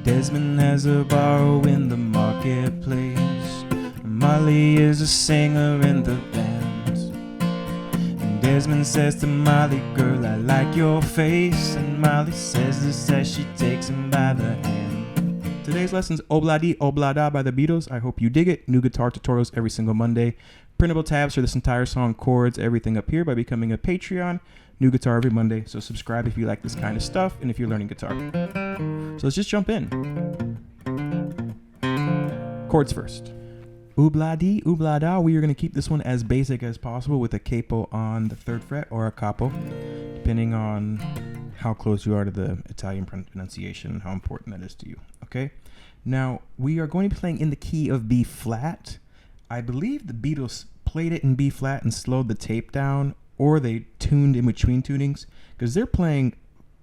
Desmond has a borrow in the marketplace. Molly is a singer in the band. And Desmond says to Molly, girl, I like your face. And Molly says this as she takes him by the hand. Today's lesson is Obladi Oblada by the Beatles. I hope you dig it. New guitar tutorials every single Monday. Printable tabs for this entire song, chords, everything up here by becoming a Patreon. New guitar every Monday, so subscribe if you like this kind of stuff and if you're learning guitar. So let's just jump in. Chords first. Obladi, oblada. We are going to keep this one as basic as possible with a capo on the 3rd fret or a capo, depending on how close you are to the Italian pronunciation and how important that is to you. Okay? Now, we are going to be playing in the key of B flat. I believe the Beatles played it in B flat and slowed the tape down, or they tuned in between tunings, because they're playing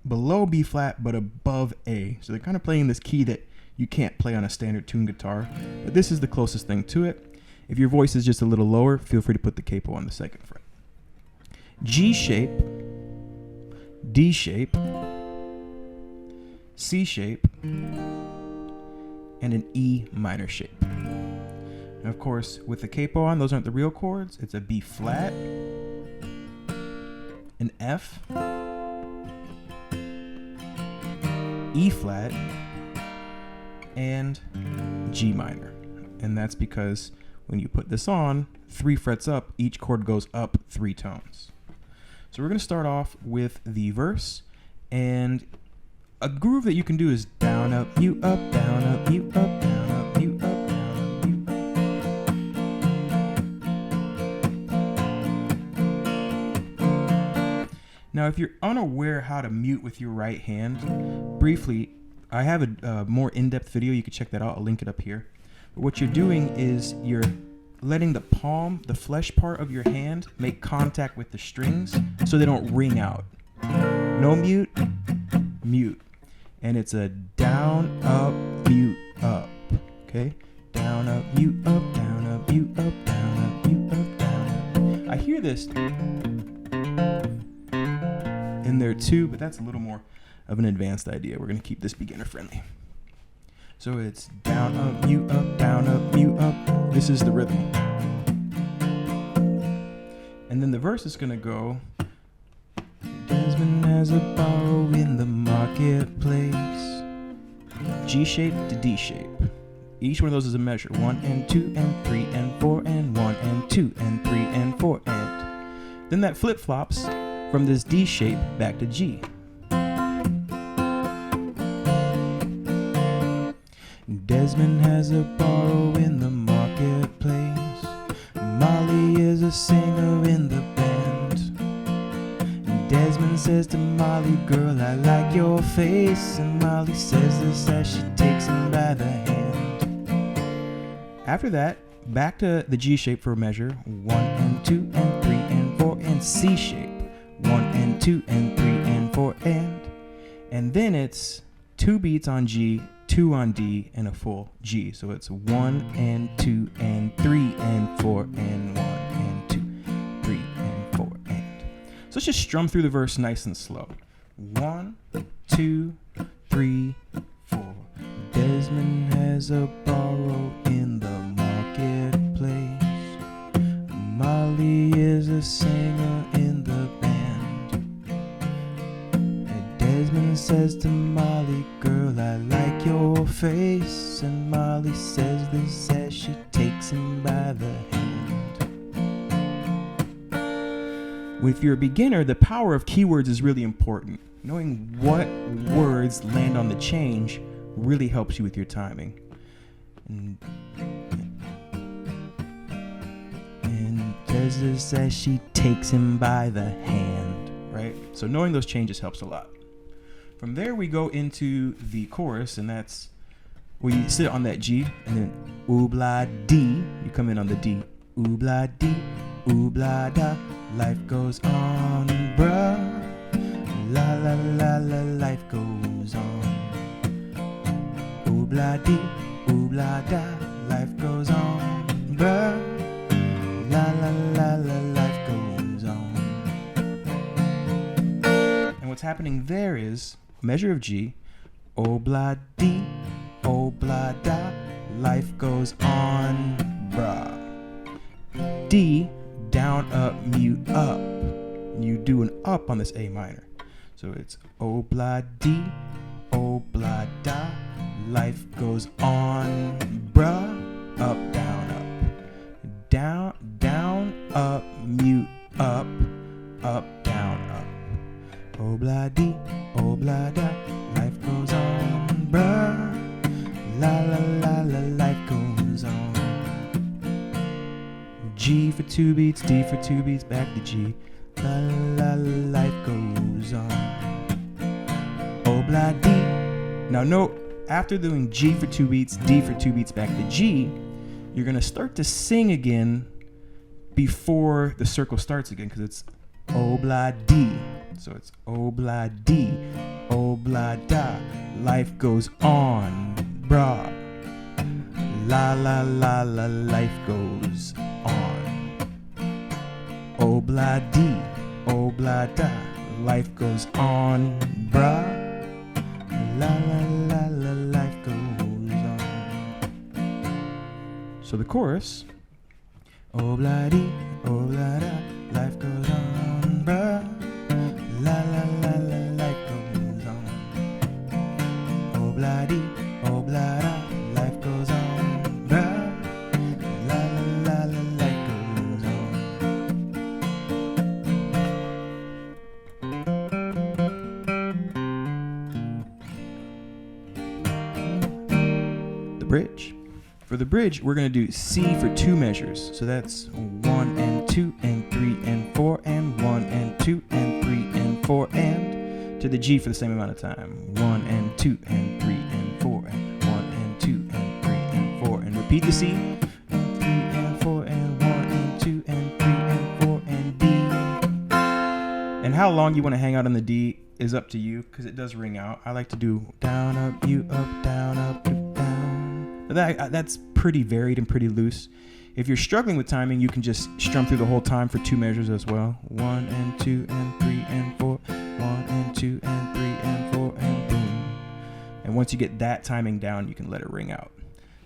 below B flat but above A. So they're kind of playing this key that you can't play on a standard tuned guitar, but this is the closest thing to it. If your voice is just a little lower, feel free to put the capo on the 2nd fret. G shape, D shape, C shape, and an E minor shape. And of course, with the capo on, those aren't the real chords. It's a B flat, an F, E flat, and G minor. And that's because when you put this on, 3 frets up, each chord goes up 3 tones. So we're going to start off with the verse, and a groove that you can do is down, up, you up, down, up, you up, down, up, you up, down, up, you up. Now, if you're unaware how to mute with your right hand, briefly, I have a more in-depth video. You can check that out. I'll link it up here. But what you're doing is you're letting the palm, the flesh part of your hand, make contact with the strings so they don't ring out. No mute, mute. And it's a down, up, mute, up. Okay? Down, up, mute, up, down, up, mute, up, down, up, mute, up, down, up. I hear this in there too, but that's a little more of an advanced idea. We're going to keep this beginner friendly. So it's down, up, mute, up, down, up, mute, up. This is the rhythm. And then the verse is going to go, Desmond has a borrow in the marketplace. G shape to D shape. Each one of those is a measure. 1 and 2 and 3 and 4 and 1 and 2 and 3 and 4 and. Then that flip-flops from this D shape back to G. Desmond has a borrow in the marketplace. Molly is a singer in the band. And Desmond says to Molly, girl, I like your face. And Molly says this as she takes him by the hand. After that, back to the G shape for a measure. 1 and 2 and 3 and 4 and C shape. 1 and 2 and 3 and 4 and then it's 2 beats on G, 2 on D, and a full G. So it's 1 and 2 and 3 and 4 and 1 and 2, 3 and 4 and. So let's just strum through the verse nice and slow. 1, 2, 3, 4. Desmond has a borrow in the marketplace. Molly is a singer in the band. Desmond says to Molly, girl, I like your face. And Molly says this as she takes him by the hand. If you're a beginner, the power of keywords is really important. Knowing what words land on the change really helps you with your timing. And does this as she takes him by the hand, right? So knowing those changes helps a lot. From there, we go into the chorus, and that's where you sit on that G, and then oobla-dee, you come in on the D. Oobla-dee, oobla-da, life goes on, bruh. La la la la, life goes on. Oobla-dee, oobla-da, life goes on, bruh. La la la la, life goes on. And what's happening there is measure of G, oh-blah-dee, oh-blah-da, life goes on, bruh. D, down, up, mute, up. You do an up on this A minor. So it's oh-blah-dee, oh-blah-da, life goes on, bruh. Up, down, up. Down, down, up, mute, up, down, up. Oh-blah-dee, oh-blah-da, life goes on, bruh. La la la la, life goes on. G for 2 beats, D for 2 beats, back to G. La la la, life goes on. Oh-blah-dee. Now note, after doing G for 2 beats, D for 2 beats, back to G, you're gonna start to sing again before the circle starts again, because it's oh-blah-dee. So it's oh-blah-dee, oh-blah-da, life goes on, brah. La la la la, life goes on. Oh-blah-dee, oh-blah-da, life goes on, brah. La la la la, life goes on. So the chorus, oh-blah-dee, oh-blah-da, life goes on, brah. La la la la, life goes on. Oh-blah-dee, oh-blah-da, life goes on, bruh. La la la la, life goes on. The bridge. For the bridge, we're going to do C for 2 measures. So that's 1 and 2 and 3 and 4 and 1 and 2 and 3 and 4 and to the G for the same amount of time. 1 and 2 and 3 and 4 and 1 and 2 and 3 and 4 and repeat the C. And 3 and 4 and 1 and 2 and 3 and 4 and D. And how long you want to hang out on the D is up to you, because it does ring out. I like to do down, up, you, up, down, up, down. But that's pretty varied and pretty loose. If you're struggling with timing, you can just strum through the whole time for 2 measures as well. 1 and 2 and 3 and 4. 1 and 2 and 3 and 4 and boom. And once you get that timing down, you can let it ring out.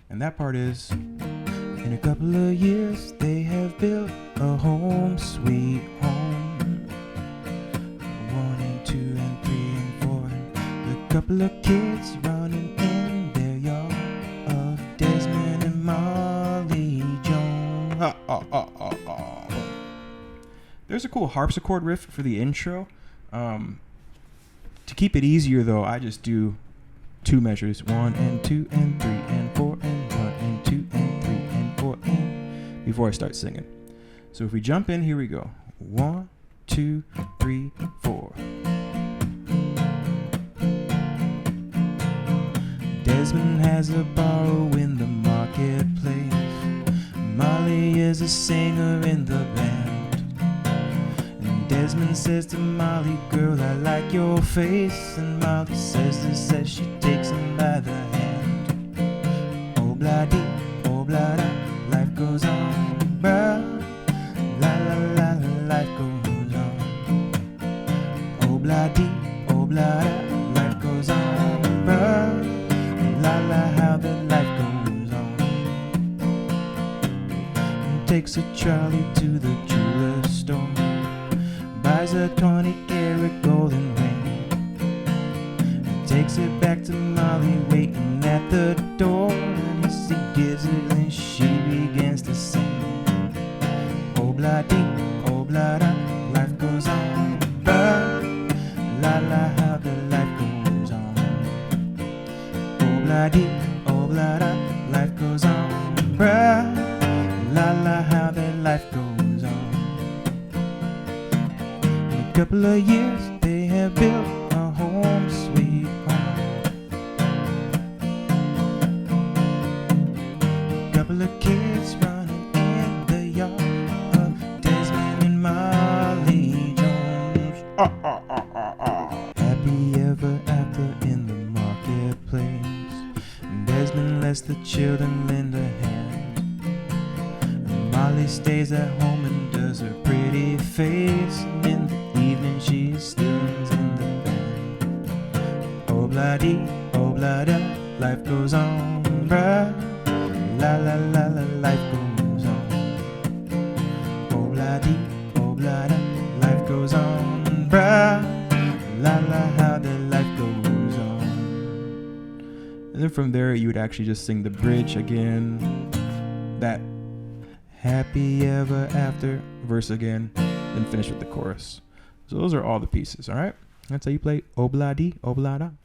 And that part is, in a couple of years, they have built a home sweet home. 1 and 2 and 3 and 4. And a couple of kids running in their yard of Desmond and Molly Jones. There's a cool harpsichord riff for the intro. To keep it easier though, I just do 2 measures. 1 and 2 and 3 and 4 and 1 and 2 and 3 and 4 and before I start singing. So if we jump in, here we go. 1, 2, 3, 4. Desmond has a borrow in the marketplace. Molly is a singer in the band. And Desmond says to Molly, girl, I like your face. And Molly says this as she takes him by the hand. Oh-blah-dee, oh-blah-da, life goes on, bruh. La la la la, life goes on. Oh-blah-dee, oh-blah-da, life goes on, bruh. La la, how the life goes on. Takes a trolley to the jeweler store, buys a 20-carat golden ring, and takes it back to Molly waiting at the door. And he gives it and she begins to sing. Oh-blah-dee, oh-blah-da, life goes on, bruh. La la, how the life goes on. Oh-blah-dee, oh-blah-da, life goes on, bruh. La la, how that life goes on. In a couple of years, they have built a home sweet home. A couple of kids running in the yard of Desmond and Molly Jones. Happy ever after in the marketplace. Desmond lets the children lend a hand. Molly stays at home and does her pretty face. And in the evening she stirs in the band. Oh-blah-dee, oh blah da, life goes on, brah. La la la la, life goes on. Oh blah dee, oh blah da, life goes on, brah. La la, how the life goes on. And then from there you would actually just sing the bridge again, that happy ever after verse again, then finish with the chorus. So those are all the pieces, all right? That's how you play Obladi, Oblada.